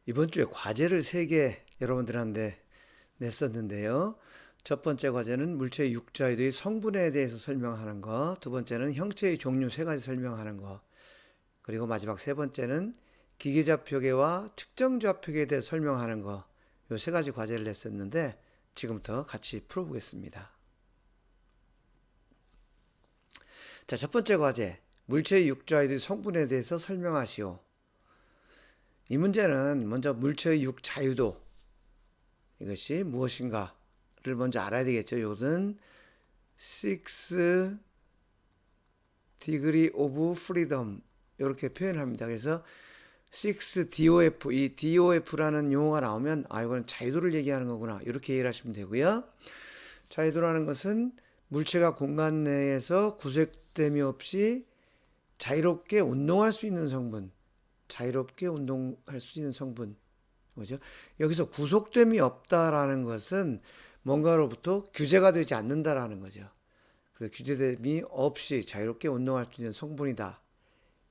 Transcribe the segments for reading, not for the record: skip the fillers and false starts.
이번 주에 과제를 3개 여러분들한테 냈었는데요. 첫 번째 과제는 물체의 육자유도의 성분에 대해서 설명하는 거, 두 번째는 형체의 종류 3가지 설명하는 거, 그리고 마지막 세 번째는 기계좌표계와 측정좌표계에 대해 설명하는 거, 요 3가지 과제를 냈었는데 지금부터 같이 풀어보겠습니다. 자, 첫 번째 과제, 물체의 육자유도의 성분에 대해서 설명하시오. 이 문제는 먼저 물체의 육자유도, 이것이 무엇인가를 먼저 알아야 되겠죠. 요는 6 degree of freedom 이렇게 표현합니다. 그래서 6DOF, 이 DOF라는 용어가 나오면 이건 자유도를 얘기하는 거구나 이렇게 이해를 하시면 되고요. 자유도라는 것은 물체가 공간 내에서 구색됨이 없이 자유롭게 운동할 수 있는 성분, 자유롭게 운동할 수 있는 성분, 그죠? 여기서 구속됨이 없다라는 것은 뭔가로부터 규제가 되지 않는다라는 거죠. 그래서 규제됨이 없이 자유롭게 운동할 수 있는 성분이다.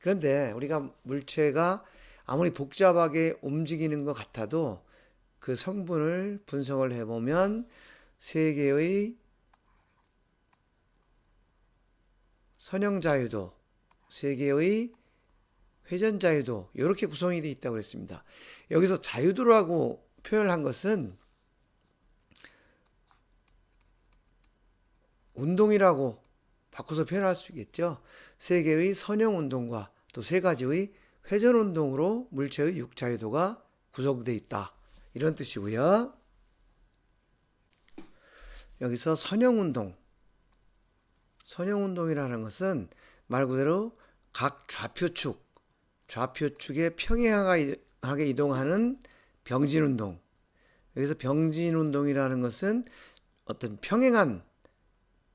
그런데 우리가 물체가 아무리 복잡하게 움직이는 것 같아도 그 성분을 분석을 해보면 3개의 선형자유도, 3개의 회전자유도 이렇게 구성이 되어 있다고 그랬습니다. 여기서 자유도라고 표현한 것은 운동이라고 바꿔서 표현할 수 있겠죠. 3개의 선형운동과 또 3가지의 회전운동으로 물체의 육자유도가 구성되어 있다. 이런 뜻이고요. 여기서 선형운동, 선형운동이라는 것은 말 그대로 각 좌표축에 평행하게 이동하는 병진운동. 여기서 병진운동이라는 것은 어떤 평행한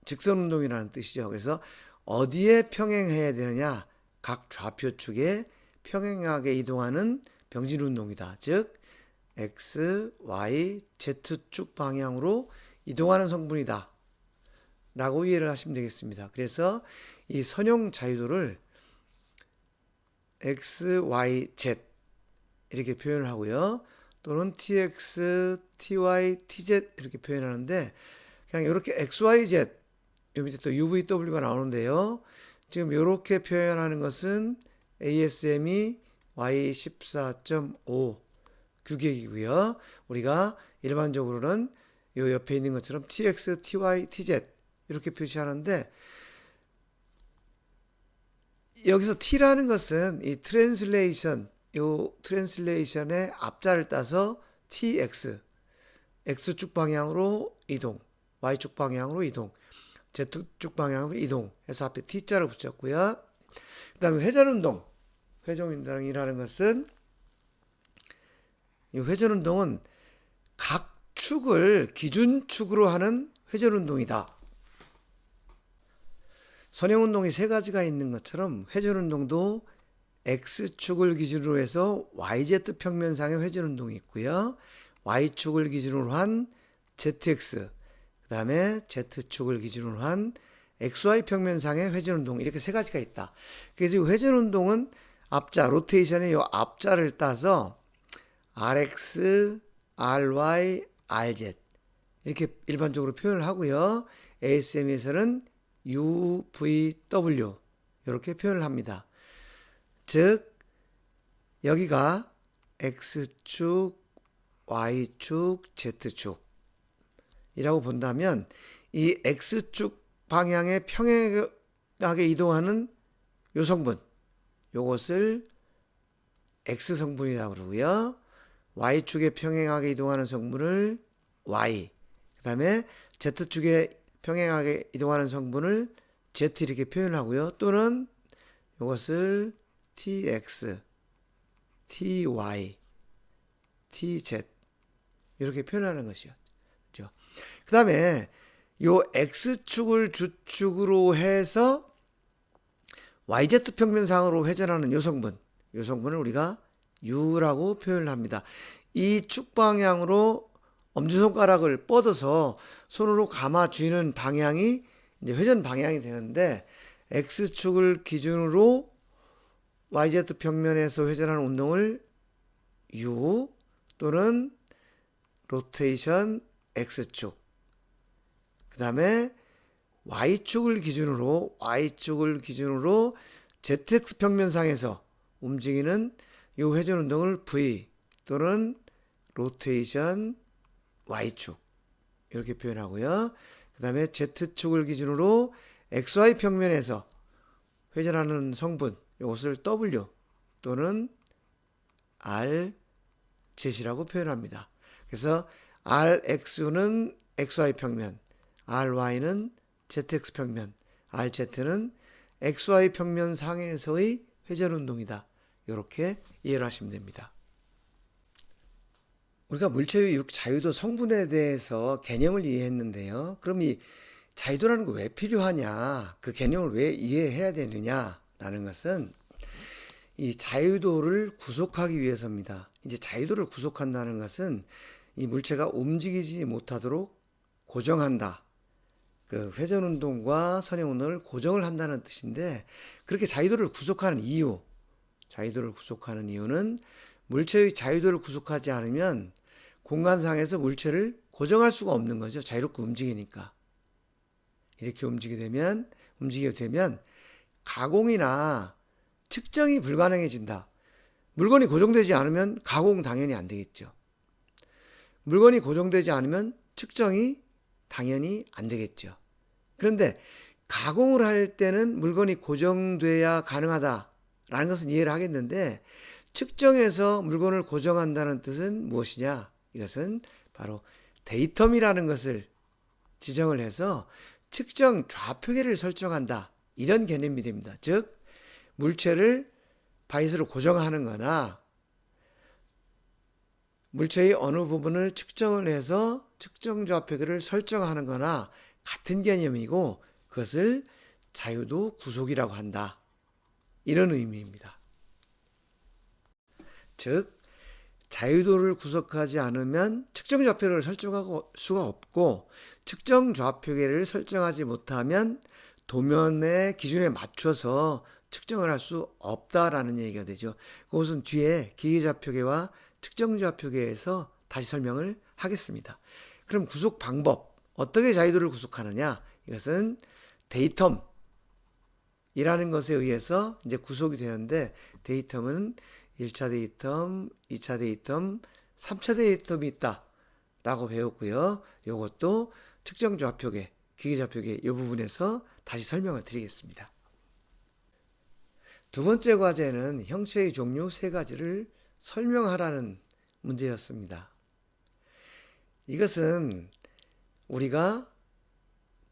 직선운동이라는 뜻이죠. 그래서 어디에 평행해야 되느냐? 각 좌표축에 평행하게 이동하는 병진운동이다. 즉 X, Y, Z축 방향으로 이동하는 성분이다. 라고 이해를 하시면 되겠습니다. 그래서 이 선형 자유도를 X, Y, Z 이렇게 표현을 하고요. 또는 TX, TY, TZ 이렇게 표현하는데 그냥 이렇게 XYZ 요 밑에 또 UVW가 나오는데요. 지금 이렇게 표현하는 것은 ASM이 Y14.5 규격이고요. 우리가 일반적으로는 요 옆에 있는 것처럼 TX, TY, TZ 이렇게 표시하는데 여기서 T라는 것은 이 트랜슬레이션의 앞자를 따서 TX, X축 방향으로 이동, Y축 방향으로 이동, Z축 방향으로 이동 해서 앞에 T자를 붙였고요. 그 다음에 회전운동이라는 것은 이 회전운동은 각 축을 기준축으로 하는 회전운동이다. 선형운동이 3가지가 있는 것처럼 회전운동도 X축을 기준으로 해서 YZ 평면상의 회전운동이 있고요. Y축을 기준으로 한 ZX, 그 다음에 Z축을 기준으로 한 XY 평면상의 회전운동 이렇게 3가지가 있다. 그래서 이 회전운동은 앞자, 로테이션의 이 앞자를 따서 RX, RY, RZ 이렇게 일반적으로 표현을 하고요. ASM에서는 UVW 이렇게 표현을 합니다. 즉 여기가 X축, Y축, Z축이라고 본다면 이 X축 방향에 평행하게 이동하는 요 성분, 요것을 X성분이라고 그러고요. Y축에 평행하게 이동하는 성분을 Y, 그 다음에 Z축에 평행하게 이동하는 성분을 Z 이렇게 표현하고요. 또는 이것을 TX, TY, TZ 이렇게 표현하는 것이죠. 그 다음에 요 X축을 주축으로 해서 YZ 평면상으로 회전하는 요 성분을 우리가 U라고 표현을 합니다. 이 축 방향으로 엄지손가락을 뻗어서 손으로 감아 쥐는 방향이 이제 회전 방향이 되는데 X축을 기준으로 YZ 평면에서 회전하는 운동을 U 또는 로테이션 X축. 그 다음에 Y축을 기준으로 ZX 평면상에서 움직이는 이 회전 운동을 V 또는 로테이션 Y축 이렇게 표현하고요. 그 다음에 Z축을 기준으로 XY 평면에서 회전하는 성분 이것을 W 또는 RZ이라고 표현합니다. 그래서 RX는 XY 평면, RY는 ZX 평면, RZ는 XY 평면 상에서의 회전 운동이다. 이렇게 이해를 하시면 됩니다. 우리가 물체의 자유도 성분에 대해서 개념을 이해했는데요. 그럼 이 자유도라는 거 왜 필요하냐? 그 개념을 왜 이해해야 되느냐라는 것은 이 자유도를 구속하기 위해서입니다. 이제 자유도를 구속한다는 것은 이 물체가 움직이지 못하도록 고정한다. 그 회전 운동과 선행 운동을 고정을 한다는 뜻인데, 그렇게 자유도를 구속하는 이유는 물체의 자유도를 구속하지 않으면 공간상에서 물체를 고정할 수가 없는 거죠. 자유롭게 움직이니까. 이렇게 움직이게 되면 가공이나 측정이 불가능해진다. 물건이 고정되지 않으면 가공 당연히 안 되겠죠. 물건이 고정되지 않으면 측정이 당연히 안 되겠죠. 그런데 가공을 할 때는 물건이 고정돼야 가능하다라는 것은 이해를 하겠는데, 측정해서 물건을 고정한다는 뜻은 무엇이냐? 이것은 바로 데이텀이라는 것을 지정을 해서 측정 좌표계를 설정한다. 이런 개념이 됩니다. 즉 물체를 바이스로 고정하는 거나 물체의 어느 부분을 측정을 해서 측정 좌표계를 설정하는 거나 같은 개념이고, 그것을 자유도 구속이라고 한다. 이런 의미입니다. 즉 자유도를 구속하지 않으면 측정 좌표를 설정할 수가 없고, 측정 좌표계를 설정하지 못하면 도면의 기준에 맞춰서 측정을 할 수 없다라는 얘기가 되죠. 그것은 뒤에 기계좌표계와 측정좌표계에서 다시 설명을 하겠습니다. 그럼 구속 방법, 어떻게 자유도를 구속하느냐? 이것은 데이텀이라는 것에 의해서 이제 구속이 되는데, 데이텀은 1차 데이텀, 2차 데이텀, 3차 데이텀이 있다 라고 배웠고요. 이것도 측정좌표계, 기계좌표계 이 부분에서 다시 설명을 드리겠습니다. 두 번째 과제는 형체의 종류 세 가지를 설명하라는 문제였습니다. 이것은 우리가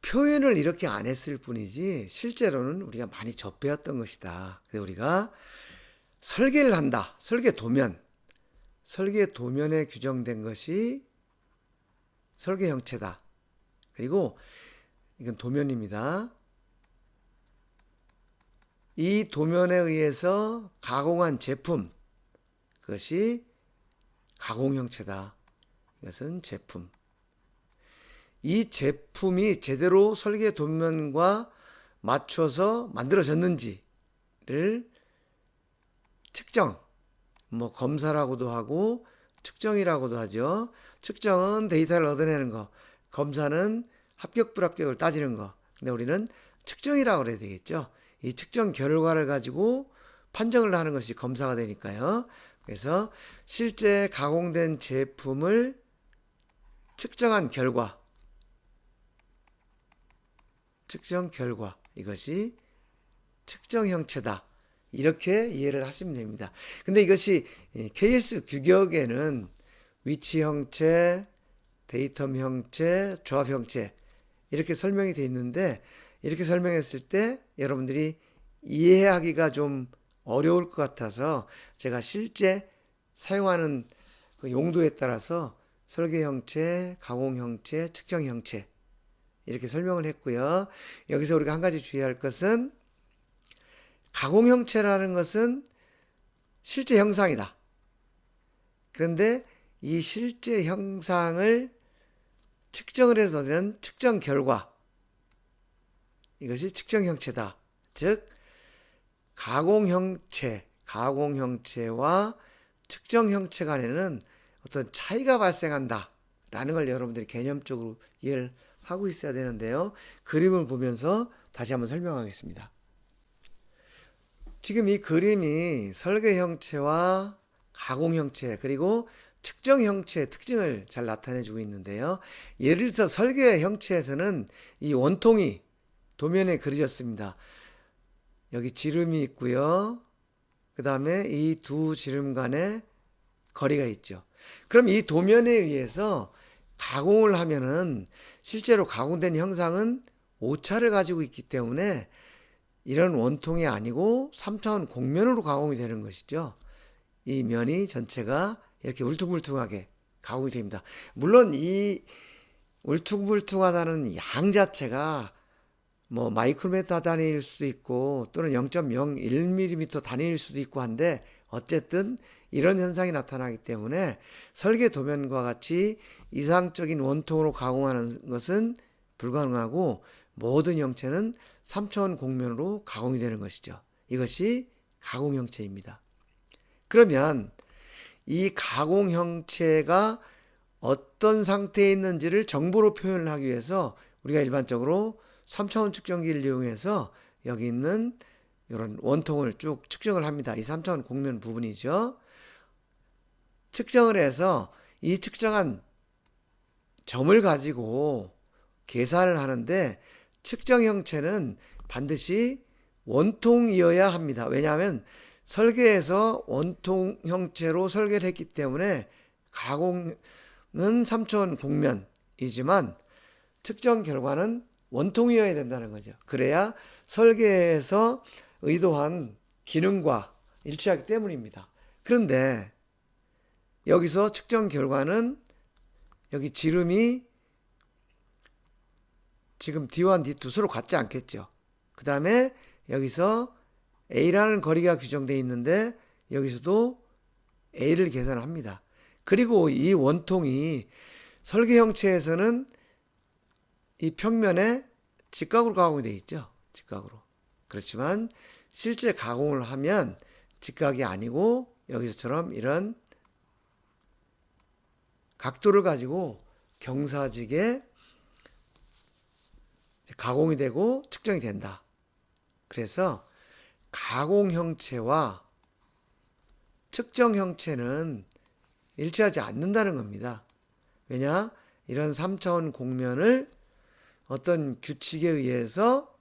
표현을 이렇게 안 했을 뿐이지 실제로는 우리가 많이 접해왔던 것이다. 그래서 우리가 설계를 한다. 설계 도면에 규정된 것이 설계 형체다. 그리고 이건 도면입니다. 이 도면에 의해서 가공한 제품, 그것이 가공 형체다. 이것은 제품. 이 제품이 제대로 설계 도면과 맞춰서 만들어졌는지를 측정, 검사라고도 하고 측정이라고도 하죠. 측정은 데이터를 얻어내는 거, 검사는 합격 불합격을 따지는 거. 근데 우리는 측정이라고 그래야 되겠죠. 이 측정 결과를 가지고 판정을 하는 것이 검사가 되니까요. 그래서 실제 가공된 제품을 측정 결과, 이것이 측정 형체다. 이렇게 이해를 하시면 됩니다. 근데 이것이 KS 규격에는 위치 형체, 데이텀 형체, 조합 형체 이렇게 설명이 되어 있는데, 이렇게 설명했을 때 여러분들이 이해하기가 좀 어려울 것 같아서 제가 실제 사용하는 그 용도에 따라서 설계 형체, 가공 형체, 측정 형체 이렇게 설명을 했고요. 여기서 우리가 한 가지 주의할 것은, 가공 형체라는 것은 실제 형상이다. 그런데 이 실제 형상을 측정을 해서 되는 측정 결과, 이것이 측정 형체다. 즉 가공 형체와 측정 형체 간에는 어떤 차이가 발생한다 라는 걸 여러분들이 개념적으로 이해를 하고 있어야 되는데요. 그림을 보면서 다시 한번 설명하겠습니다. 지금 이 그림이 설계 형체와 가공 형체 그리고 측정 형체의 특징을 잘 나타내 주고 있는데요. 예를 들어서 설계 형체에서는 이 원통이 도면에 그려졌습니다. 여기 지름이 있고요. 그 다음에 이 두 지름 간에 거리가 있죠. 그럼 이 도면에 의해서 가공을 하면은 실제로 가공된 형상은 오차를 가지고 있기 때문에 이런 원통이 아니고 3차원 곡면으로 가공이 되는 것이죠. 이 면이 전체가 이렇게 울퉁불퉁하게 가공이 됩니다. 물론 이 울퉁불퉁하다는 양 자체가 뭐 마이크로미터 단위일 수도 있고 또는 0.01mm 단위일 수도 있고 한데 어쨌든 이런 현상이 나타나기 때문에 설계 도면과 같이 이상적인 원통으로 가공하는 것은 불가능하고 모든 형체는 3차원 곡면으로 가공이 되는 것이죠. 이것이 가공 형체입니다. 그러면 이 가공 형체가 어떤 상태에 있는지를 정보로 표현을 하기 위해서 우리가 일반적으로 3차원 측정기를 이용해서 여기 있는 이런 원통을 쭉 측정을 합니다. 이 3차원 곡면 부분이죠. 측정을 해서 이 측정한 점을 가지고 계산을 하는데 측정 형체는 반드시 원통이어야 합니다. 왜냐하면 설계에서 원통 형체로 설계를 했기 때문에 가공은 3차원 곡면이지만 측정 결과는 원통이어야 된다는 거죠. 그래야 설계에서 의도한 기능과 일치하기 때문입니다. 그런데 여기서 측정 결과는 여기 지름이 지금 D1, D2 서로 같지 않겠죠. 그 다음에 여기서 A라는 거리가 규정되어 있는데 여기서도 A를 계산을 합니다. 그리고 이 원통이 설계 형체에서는 이 평면에 직각으로 가공이 되어 있죠. 직각으로. 그렇지만 실제 가공을 하면 직각이 아니고 여기서처럼 이런 각도를 가지고 경사지게 가공이 되고 측정이 된다. 그래서 가공 형체와 측정 형체는 일치하지 않는다는 겁니다. 왜냐? 이런 3차원 곡면을 어떤 규칙에 의해서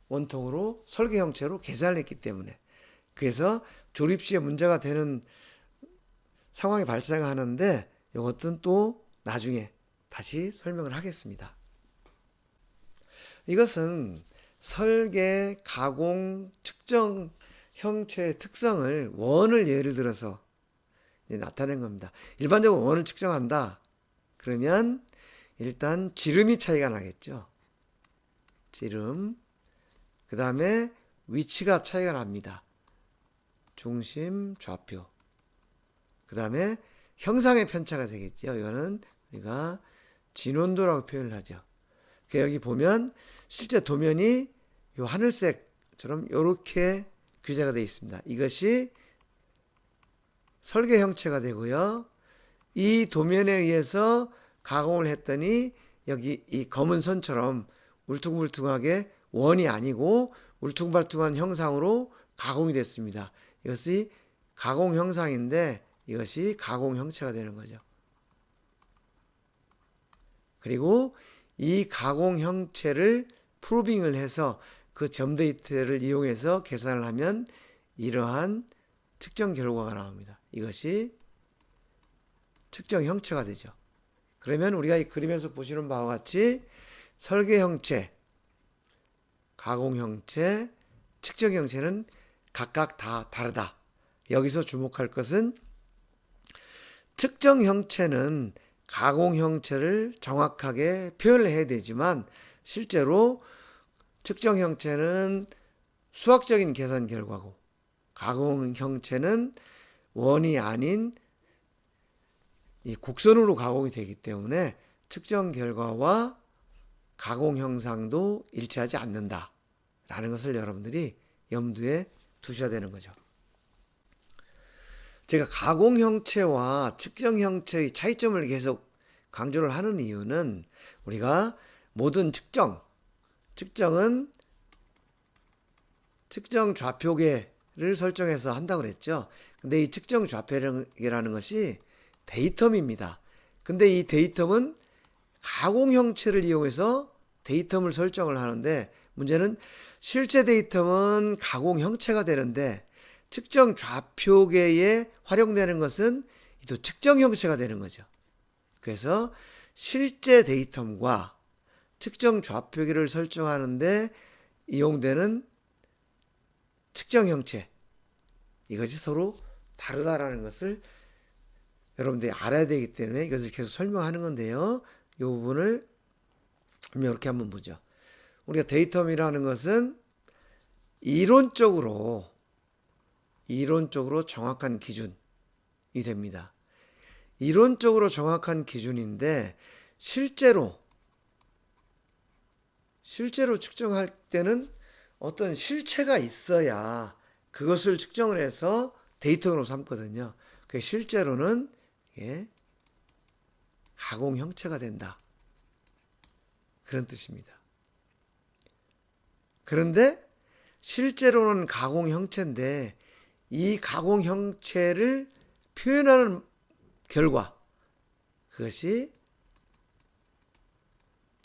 원통으로 설계 형체로 계산을 했기 때문에 그래서 조립 시에 문제가 되는 상황이 발생하는데 이것은 또 나중에 다시 설명을 하겠습니다. 이것은 설계, 가공, 측정 형체의 특성을 원을 예를 들어서 나타낸 겁니다. 일반적으로 원을 측정한다. 그러면 일단 지름이 차이가 나겠죠. 지름. 그 다음에 위치가 차이가 납니다. 중심, 좌표. 그 다음에 형상의 편차가 되겠죠. 이거는 우리가 진원도라고 표현을 하죠. 여기 보면 실제 도면이 요 하늘색처럼 이렇게 규제가 되어 있습니다. 이것이 설계 형체가 되고요. 이 도면에 의해서 가공을 했더니 여기 이 검은 선처럼 울퉁불퉁하게 원이 아니고 울퉁불퉁한 형상으로 가공이 됐습니다. 이것이 가공 형상인데 이것이 가공 형체가 되는 거죠. 그리고 이 가공 형체를 프로빙을 해서 그 점 데이터를 이용해서 계산을 하면 이러한 측정 결과가 나옵니다. 이것이 측정 형체가 되죠. 그러면 우리가 이 그림에서 보시는 바와 같이 설계 형체, 가공 형체, 측정 형체는 각각 다 다르다. 여기서 주목할 것은 측정 형체는 가공 형체를 정확하게 표현을 해야 되지만 실제로 측정 형체는 수학적인 계산 결과고 가공 형체는 원이 아닌 이 곡선으로 가공이 되기 때문에 측정 결과와 가공 형상도 일치하지 않는다 라는 것을 여러분들이 염두에 두셔야 되는 거죠. 제가 가공 형체와 측정 형체의 차이점을 계속 강조를 하는 이유는 우리가 모든 측정은 측정 좌표계를 설정해서 한다고 그랬죠. 근데 이 측정 좌표계라는 것이 데이텀입니다. 근데 이 데이텀은 가공 형체를 이용해서 데이텀을 설정을 하는데, 문제는 실제 데이텀은 가공 형체가 되는데 측정 좌표계에 활용되는 것은 또 측정 형체가 되는 거죠. 그래서 실제 데이텀과 측정 좌표계를 설정하는데 이용되는 측정 형체, 이것이 서로 다르다라는 것을 여러분들이 알아야 되기 때문에 이것을 계속 설명하는 건데요. 이 부분을 이렇게 한번 보죠. 우리가 데이텀이라는 것은 이론적으로 정확한 기준이 됩니다. 이론적으로 정확한 기준인데 실제로 측정할 때는 어떤 실체가 있어야 그것을 측정을 해서 데이터로 삼거든요. 그 실제로는 가공 형체가 된다, 그런 뜻입니다. 그런데 실제로는 가공 형체인데 이 가공 형체를 표현하는 결과, 그것이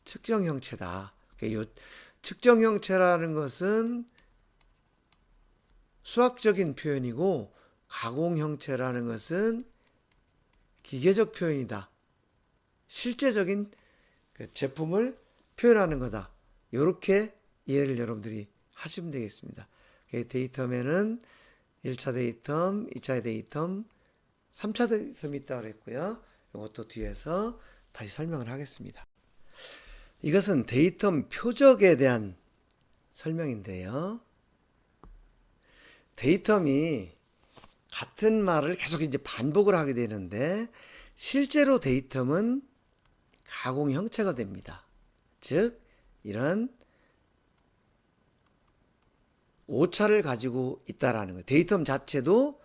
측정 형체다. 이 측정 형체라는 것은 수학적인 표현이고 가공 형체라는 것은 기계적 표현이다. 실제적인 제품을 표현하는 거다. 이렇게 이해를 여러분들이 하시면 되겠습니다. 데이텀에는 1차 데이텀, 2차 데이텀, 3차 데이텀이 있다고 그랬고요. 이것도 뒤에서 다시 설명을 하겠습니다. 이것은 데이텀 표적에 대한 설명인데요. 데이텀이 같은 말을 계속 이제 반복을 하게 되는데 실제로 데이텀은 가공 형체가 됩니다. 즉 이런 오차를 가지고 있다라는 거예요. 데이텀 자체도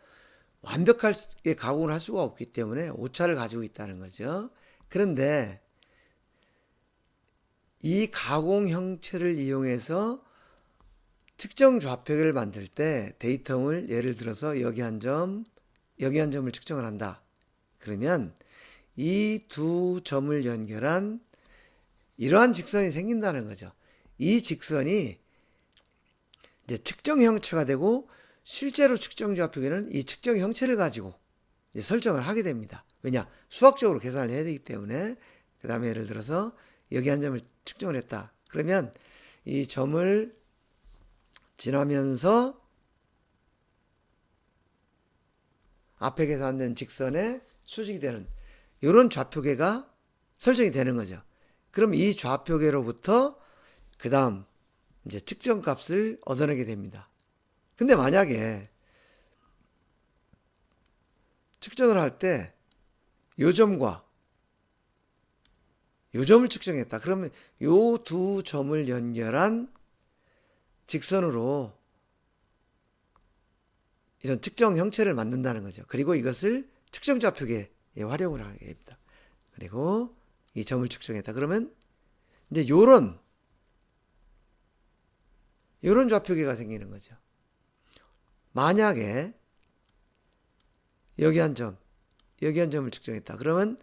완벽하게 가공을 할 수가 없기 때문에 오차를 가지고 있다는 거죠. 그런데 이 가공 형체를 이용해서 측정 좌표계를 만들 때 데이텀을 예를 들어서 여기 한 점, 여기 한 점을 측정을 한다. 그러면 이 두 점을 연결한 이러한 직선이 생긴다는 거죠. 이 직선이 이제 측정 형체가 되고 실제로 측정 좌표계는 이 측정 형체를 가지고 이제 설정을 하게 됩니다. 왜냐? 수학적으로 계산을 해야 되기 때문에. 그 다음에 예를 들어서 여기 한 점을 측정을 했다. 그러면 이 점을 지나면서 앞에 계산된 직선에 수직이 되는 이런 좌표계가 설정이 되는 거죠. 그럼 이 좌표계로부터 그 다음 이제 측정값을 얻어내게 됩니다. 근데 만약에 측정을 할 때 요 점과 요 점을 측정했다. 그러면 요 두 점을 연결한 직선으로 이런 측정 형체를 만든다는 거죠. 그리고 이것을 측정 좌표계에 활용을 하게 됩니다. 그리고 이 점을 측정했다. 그러면 이제 요런 좌표계가 생기는 거죠. 만약에 여기 한 점, 여기 한 점을 측정했다. 그러면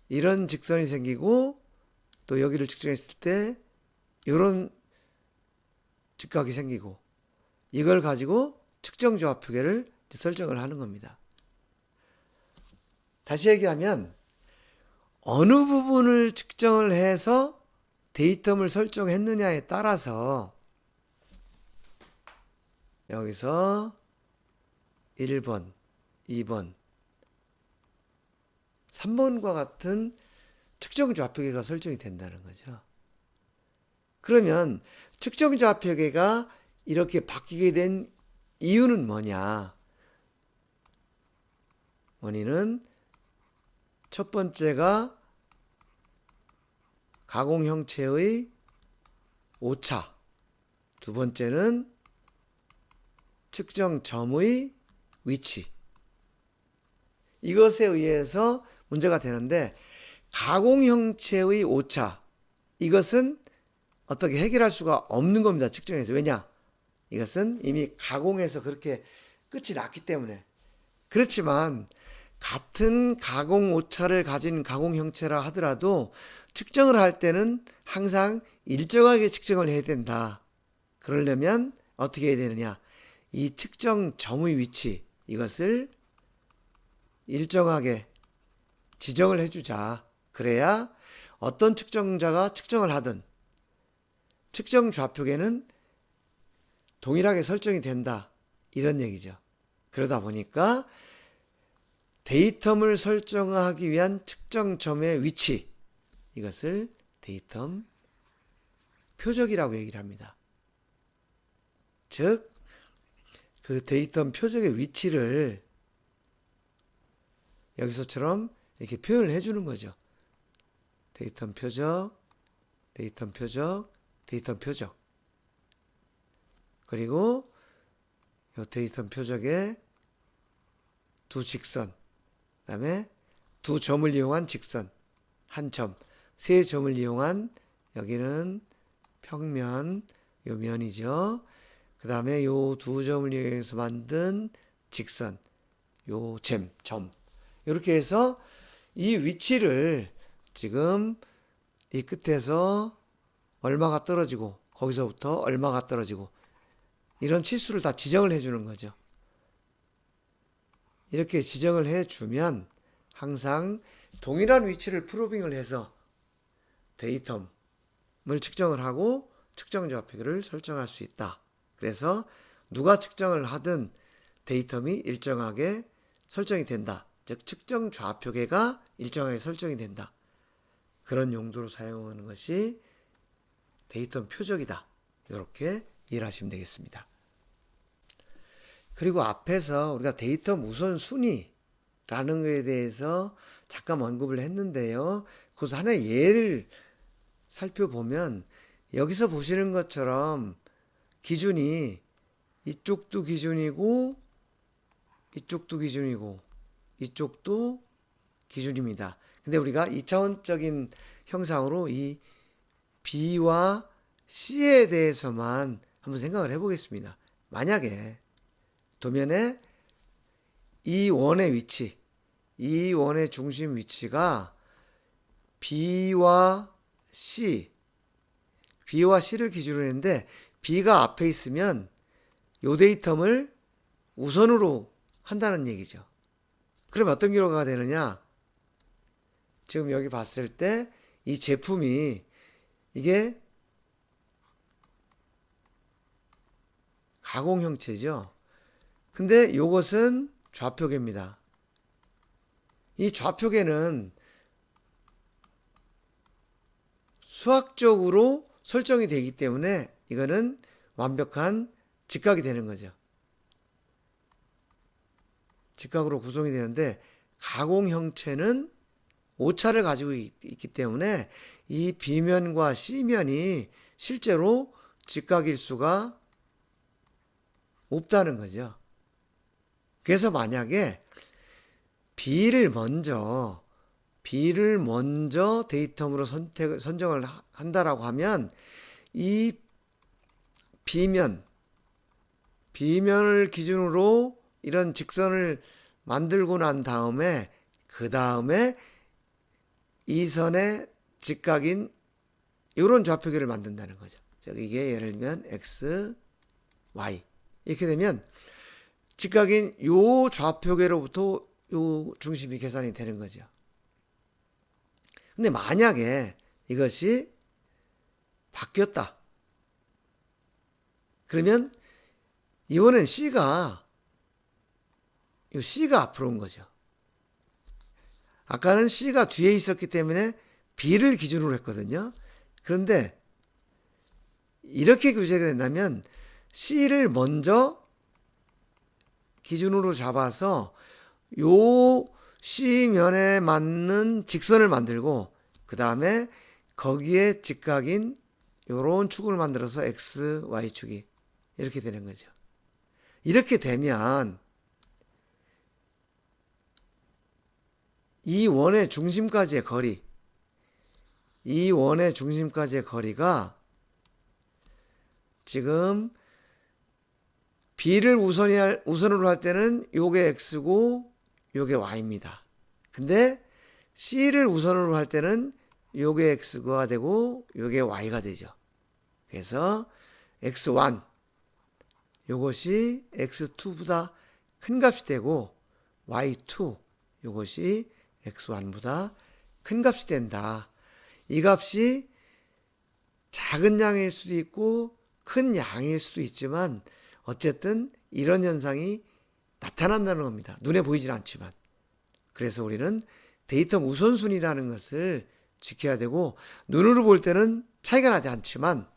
이런 직선이 생기고 또 여기를 측정했을 때 이런 직각이 생기고 이걸 가지고 측정 좌표계를 설정을 하는 겁니다. 다시 얘기하면 어느 부분을 측정을 해서 데이텀을 설정했느냐에 따라서 여기서 1번, 2번, 3번과 같은 측정 좌표계가 설정이 된다는 거죠. 그러면 측정 좌표계가 이렇게 바뀌게 된 이유는 뭐냐? 원인은 첫 번째가 가공 형체의 오차, 두 번째는 측정 점의 위치, 이것에 의해서 문제가 되는데 가공 형체의 오차 이것은 어떻게 해결할 수가 없는 겁니다. 측정해서. 왜냐? 이것은 이미 가공해서 그렇게 끝이 났기 때문에. 그렇지만 같은 가공 오차를 가진 가공 형체라 하더라도 측정을 할 때는 항상 일정하게 측정을 해야 된다. 그러려면 어떻게 해야 되느냐? 이 측정 점의 위치 이것을 일정하게 지정을 해주자. 그래야 어떤 측정자가 측정을 하든 측정 좌표계는 동일하게 설정이 된다. 이런 얘기죠. 그러다 보니까 데이텀을 설정하기 위한 측정점의 위치 이것을 데이텀 표적이라고 얘기를 합니다. 즉, 그 데이텀 표적의 위치를 여기서처럼 이렇게 표현을 해주는 거죠. 데이텀 표적, 데이텀 표적, 데이텀 표적. 그리고 이 데이텀 표적에 두 직선, 그 다음에 두 점을 이용한 직선, 한 점, 세 점을 이용한 여기는 평면, 요 면이죠. 그 다음에 요 두 점을 이용해서 만든 직선, 요 점. 이렇게 해서 이 위치를 지금 이 끝에서 얼마가 떨어지고 거기서부터 얼마가 떨어지고 이런 치수를 다 지정을 해주는 거죠. 이렇게 지정을 해주면 항상 동일한 위치를 프로빙을 해서 데이텀을 측정을 하고 측정 좌표계를 설정할 수 있다. 그래서 누가 측정을 하든 데이텀이 일정하게 설정이 된다. 즉 측정 좌표계가 일정하게 설정이 된다. 그런 용도로 사용하는 것이 데이텀 표적이다. 이렇게 이해를 하시면 되겠습니다. 그리고 앞에서 우리가 데이텀 우선순위라는 것에 대해서 잠깐 언급을 했는데요. 그래서 하나의 예를 살펴보면 여기서 보시는 것처럼 기준이 이쪽도 기준이고 이쪽도 기준이고 이쪽도 기준입니다. 근데 우리가 2차원적인 형상으로 이 B와 C에 대해서만 한번 생각을 해보겠습니다. 만약에 도면에 이 원의 위치, 이 원의 중심 위치가 B와 C를 기준으로 했는데 B가 앞에 있으면 요 데이텀을 우선으로 한다는 얘기죠. 그럼 어떤 결과가 되느냐? 지금 여기 봤을 때 이 제품이 이게 가공 형체죠. 근데 요것은 좌표계입니다. 이 좌표계는 수학적으로 설정이 되기 때문에 이거는 완벽한 직각이 되는 거죠. 직각으로 구성이 되는데 가공 형체는 오차를 가지고 있기 때문에 이 B면과 C면이 실제로 직각일 수가 없다는 거죠. 그래서 만약에 B를 먼저 데이텀으로 선정을 한다라고 하면 이 B면을 기준으로 이런 직선을 만들고 난 다음에 그 다음에 이 선의 직각인 이런 좌표계를 만든다는 거죠. 즉 이게 예를 들면 X, Y 이렇게 되면 직각인 요 좌표계로부터 요 중심이 계산이 되는 거죠. 근데 만약에 이것이 바뀌었다. 그러면 이번엔 C가 앞으로 온 거죠. 아까는 C가 뒤에 있었기 때문에 B를 기준으로 했거든요. 그런데 이렇게 교재가 된다면 C를 먼저 기준으로 잡아서 요 C면에 맞는 직선을 만들고 그 다음에 거기에 직각인 요런 축을 만들어서 X, Y축이 이렇게 되는 거죠. 이렇게 되면 이 원의 중심까지의 거리, 이 원의 중심까지의 거리가 지금 B를 우선으로 할 때는 요게 X고 요게 Y입니다. 근데 C를 우선으로 할 때는 요게 X가 되고 요게 Y가 되죠. 그래서 X1 요것이 X2보다 큰 값이 되고 Y2 요것이 X1보다 큰 값이 된다. 이 값이 작은 양일 수도 있고 큰 양일 수도 있지만 어쨌든 이런 현상이 나타난다는 겁니다. 눈에 보이질 않지만. 그래서 우리는 데이터 우선순위라는 것을 지켜야 되고 눈으로 볼 때는 차이가 나지 않지만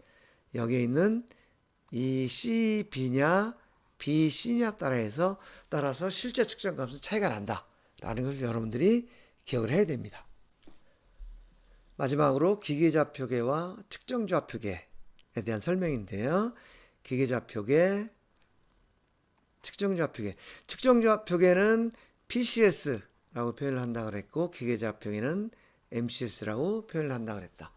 여기에 있는 이 C, B냐 B, C냐 따라서 실제 측정값은 차이가 난다라는 것을 여러분들이 기억을 해야 됩니다. 마지막으로 기계좌표계와 측정좌표계에 대한 설명인데요. 기계좌표계, 측정좌표계. 측정좌표계는 PCS라고 표현을 한다고 그랬고 기계좌표계는 MCS라고 표현을 한다고 그랬다.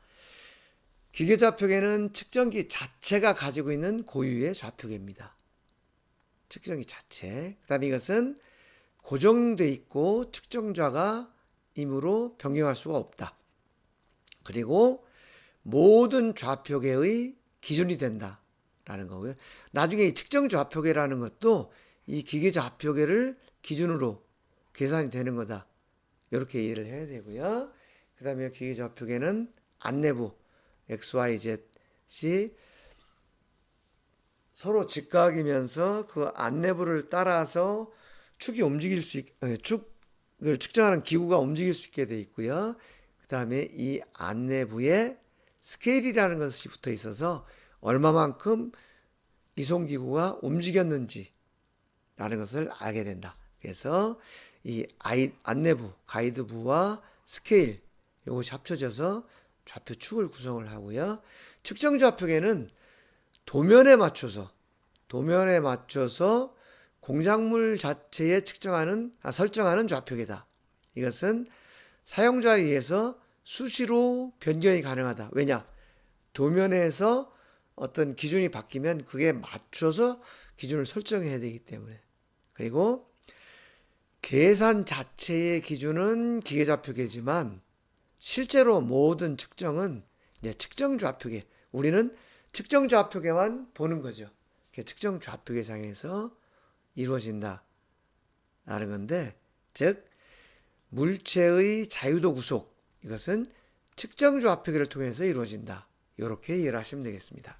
기계좌표계는 측정기 자체가 가지고 있는 고유의 좌표계입니다. 측정기 자체. 그 다음에 이것은 고정돼 있고 측정좌가 이므로 변경할 수가 없다. 그리고 모든 좌표계의 기준이 된다라는 거고요. 나중에 이 측정 좌표계라는 것도 이 기계 좌표계를 기준으로 계산이 되는 거다. 이렇게 이해를 해야 되고요. 그 다음에 기계 좌표계는 안내부 X, Y, Z이 서로 직각이면서 그 안내부를 따라서 축이 움직일 수 축을 측정하는 기구가 움직일 수 있게 되어 있고요. 그 다음에 이 안내부에 스케일이라는 것이 붙어 있어서 얼마만큼 이송기구가 움직였는지 라는 것을 알게 된다. 그래서 이 안내부, 가이드부와 스케일 이것이 합쳐져서 좌표축을 구성을 하고요. 측정 좌표계는 도면에 맞춰서 공작물 자체에 설정하는 좌표계다. 이것은 사용자에 의해서 수시로 변경이 가능하다. 왜냐? 도면에서 어떤 기준이 바뀌면 그게 맞춰서 기준을 설정해야 되기 때문에. 그리고 계산 자체의 기준은 기계좌표계지만 실제로 모든 측정은 이제 측정좌표계. 우리는 측정좌표계만 보는 거죠. 측정좌표계상에서 이루어진다. 라는 건데, 즉 물체의 자유도 구속, 이것은 측정좌표계를 통해서 이루어진다. 이렇게 이해를 하시면 되겠습니다.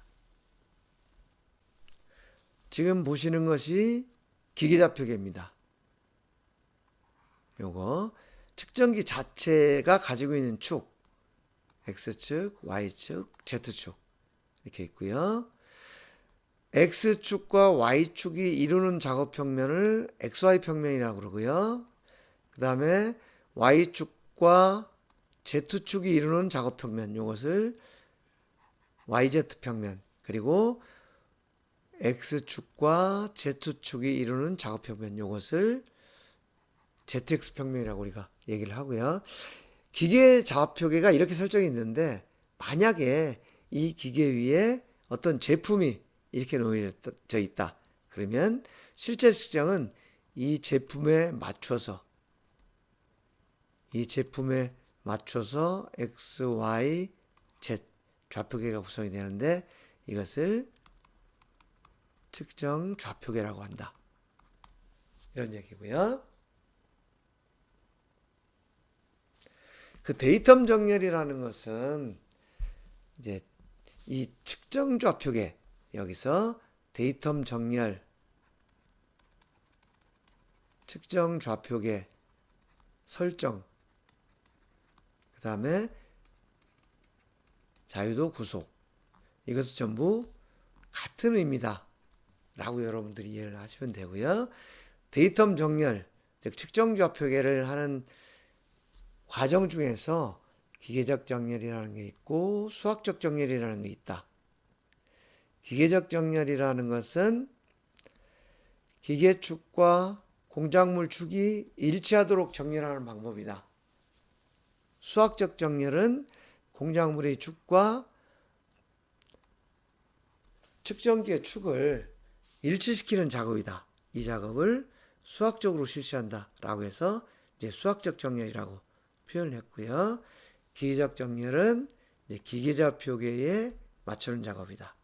지금 보시는 것이 기계좌표계입니다. 요거 측정기 자체가 가지고 있는 축, X축, Y축, Z축 이렇게 있고요. X축과 Y축이 이루는 작업 평면을 XY 평면이라고 그러고요. 그 다음에 Y축과 Z축이 이루는 작업 평면, 이것을 YZ 평면, 그리고 X축과 Z축이 이루는 작업 평면, 이것을 ZX 평면이라고 우리가 얘기를 하고요. 기계 좌표계가 이렇게 설정이 있는데 만약에 이 기계 위에 어떤 제품이 이렇게 놓여져 있다. 그러면 실제 측정은 이 제품에 맞춰서 X, Y, Z 좌표계가 구성이 되는데 이것을 측정 좌표계라고 한다. 이런 얘기고요. 그 데이텀 정렬이라는 것은 이제 이 측정 좌표계, 여기서 데이텀 정렬, 측정 좌표계 설정, 그 다음에 자유도 구속, 이것은 전부 같은 의미다 라고 여러분들이 이해를 하시면 되고요. 데이텀 정렬, 즉 측정 좌표계를 하는 과정 중에서 기계적 정렬이라는 게 있고 수학적 정렬이라는 게 있다. 기계적 정렬이라는 것은 기계축과 공작물 축이 일치하도록 정렬하는 방법이다. 수학적 정렬은 공작물의 축과 측정기의 축을 일치시키는 작업이다. 이 작업을 수학적으로 실시한다. 라고 해서 이제 수학적 정렬이라고 표현을 했고요. 기계적 정렬은 이제 기계자 표계에 맞추는 작업이다.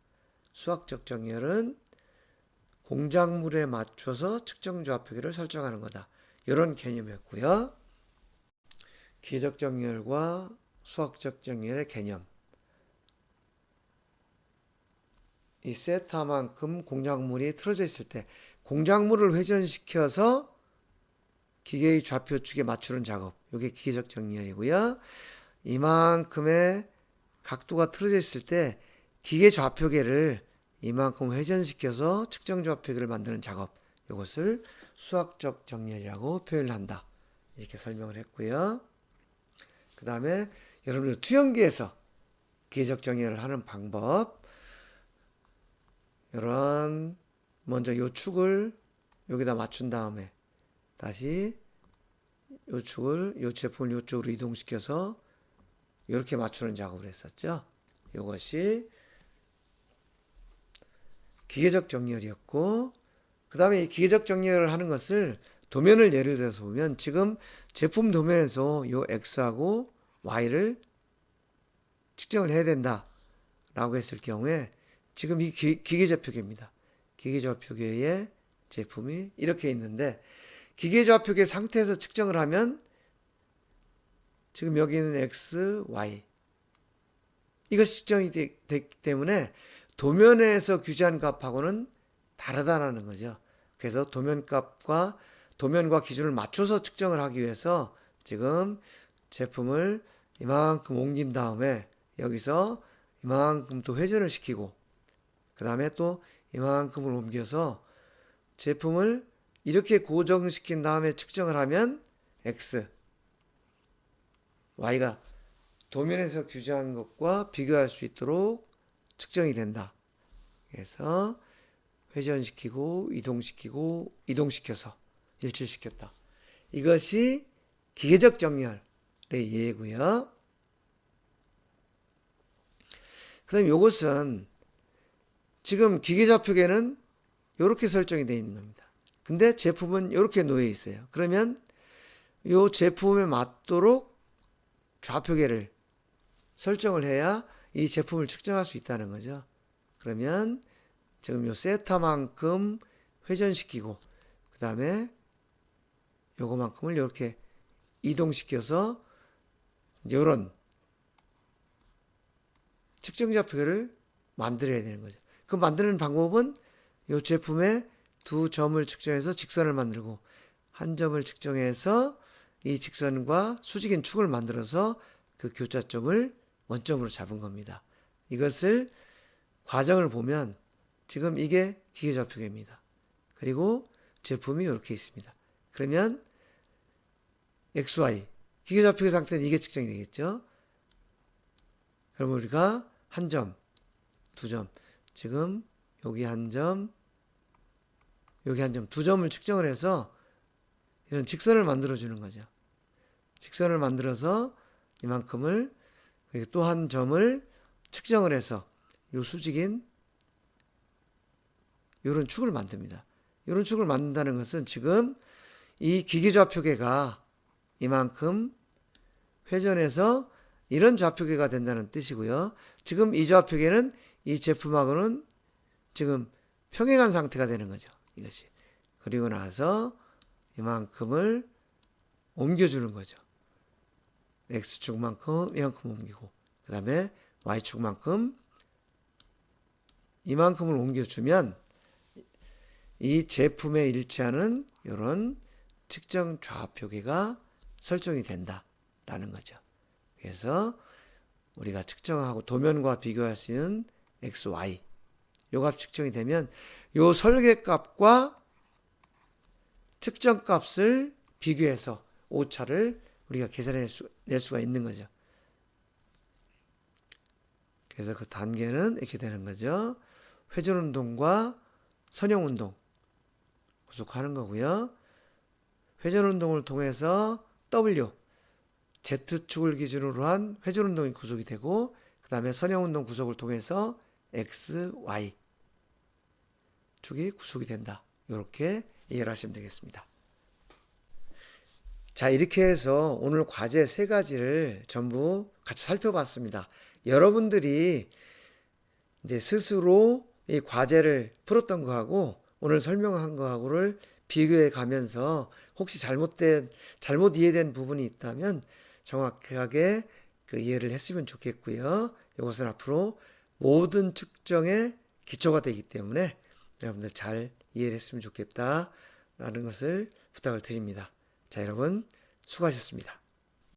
수학적 정렬은 공작물에 맞춰서 측정 좌표계를 설정하는 거다. 이런 개념이었고요. 기계적 정렬과 수학적 정렬의 개념. 이 세타만큼 공작물이 틀어져 있을 때 공작물을 회전시켜서 기계의 좌표축에 맞추는 작업. 이게 기계적 정렬이고요. 이만큼의 각도가 틀어져 있을 때 기계 좌표계를 이만큼 회전시켜서 측정 좌표계를 만드는 작업. 이것을 수학적 정렬이라고 표현한다. 이렇게 설명을 했고요. 그 다음에 여러분들 투영기에서 기계적 정렬을 하는 방법. 이런 먼저 요 축을 여기다 맞춘 다음에 다시 요 축을 요 제품을 요쪽으로 이동시켜서 이렇게 맞추는 작업을 했었죠. 이것이 기계적 정렬이었고, 그 다음에 이 기계적 정렬을 하는 것을 도면을 예를 들어서 보면 지금 제품 도면에서 요 X하고 Y를 측정을 해야 된다 라고 했을 경우에 지금 이 기계좌표계입니다. 기계좌표계에 제품이 이렇게 있는데 기계좌표계 상태에서 측정을 하면 지금 여기 있는 X, Y 이것이 측정이 되기 때문에 도면에서 규제한 값하고는 다르다는 거죠. 그래서 도면과 기준을 맞춰서 측정을 하기 위해서 지금 제품을 이만큼 옮긴 다음에 여기서 이만큼 또 회전을 시키고 그 다음에 또 이만큼을 옮겨서 제품을 이렇게 고정시킨 다음에 측정을 하면 X, Y가 도면에서 규제한 것과 비교할 수 있도록 측정이 된다. 그래서 회전시키고 이동시켜서 일치시켰다. 이것이 기계적 정렬의 예고요. 그 다음에 이것은 지금 기계좌표계는 이렇게 설정이 되어 있는 겁니다. 근데 제품은 이렇게 놓여 있어요. 그러면 이 제품에 맞도록 좌표계를 설정을 해야 이 제품을 측정할 수 있다는 거죠. 그러면 지금 요 세타만큼 회전시키고 그 다음에 요거만큼을 이렇게 이동시켜서 이런 측정 좌표계를 만들어야 되는 거죠. 그 만드는 방법은 이 제품의 두 점을 측정해서 직선을 만들고 한 점을 측정해서 이 직선과 수직인 축을 만들어서 그 교차점을 원점으로 잡은 겁니다. 이것을 과정을 보면 지금 이게 기계좌표계입니다. 그리고 제품이 이렇게 있습니다. 그러면 XY 기계좌표계 상태는 이게 측정이 되겠죠. 그럼 우리가 한 점, 두 점, 지금 여기 한 점, 여기 한 점, 두 점을 측정을 해서 이런 직선을 만들어 주는 거죠. 직선을 만들어서 이만큼을 또 한 점을 측정을 해서 요 수직인 이런 축을 만듭니다. 이런 축을 만든다는 것은 지금 이 기계좌표계가 이만큼 회전해서 이런 좌표계가 된다는 뜻이고요. 지금 이 좌표계는 이 제품하고는 지금 평행한 상태가 되는 거죠. 이것이. 그리고 나서 이만큼을 옮겨주는 거죠. X축만큼 이만큼 옮기고 그 다음에 Y축만큼 이만큼을 옮겨주면 이 제품에 일치하는 이런 측정 좌표계가 설정이 된다라는 거죠. 그래서 우리가 측정하고 도면과 비교할 수 있는 X, Y 요 값 측정이 되면 요 설계값과 측정값을 비교해서 오차를 우리가 계산낼 수가 있는 거죠. 그래서 그 단계는 이렇게 되는 거죠. 회전운동과 선형운동 구속하는 거고요. 회전운동을 통해서 W Z축을 기준으로 한 회전운동이 구속이 되고 그 다음에 선형운동 구속을 통해서 X, Y 축이 구속이 된다. 이렇게 이해를 하시면 되겠습니다. 자, 이렇게 해서 오늘 과제 3가지를 전부 같이 살펴봤습니다. 여러분들이 이제 스스로 이 과제를 풀었던 거하고 오늘 설명한 거하고를 비교해 가면서 혹시 잘못 이해된 부분이 있다면 정확하게 그 이해를 했으면 좋겠고요. 이것은 앞으로 모든 측정의 기초가 되기 때문에 여러분들 잘 이해를 했으면 좋겠다라는 것을 부탁을 드립니다. 자, 여러분 수고하셨습니다.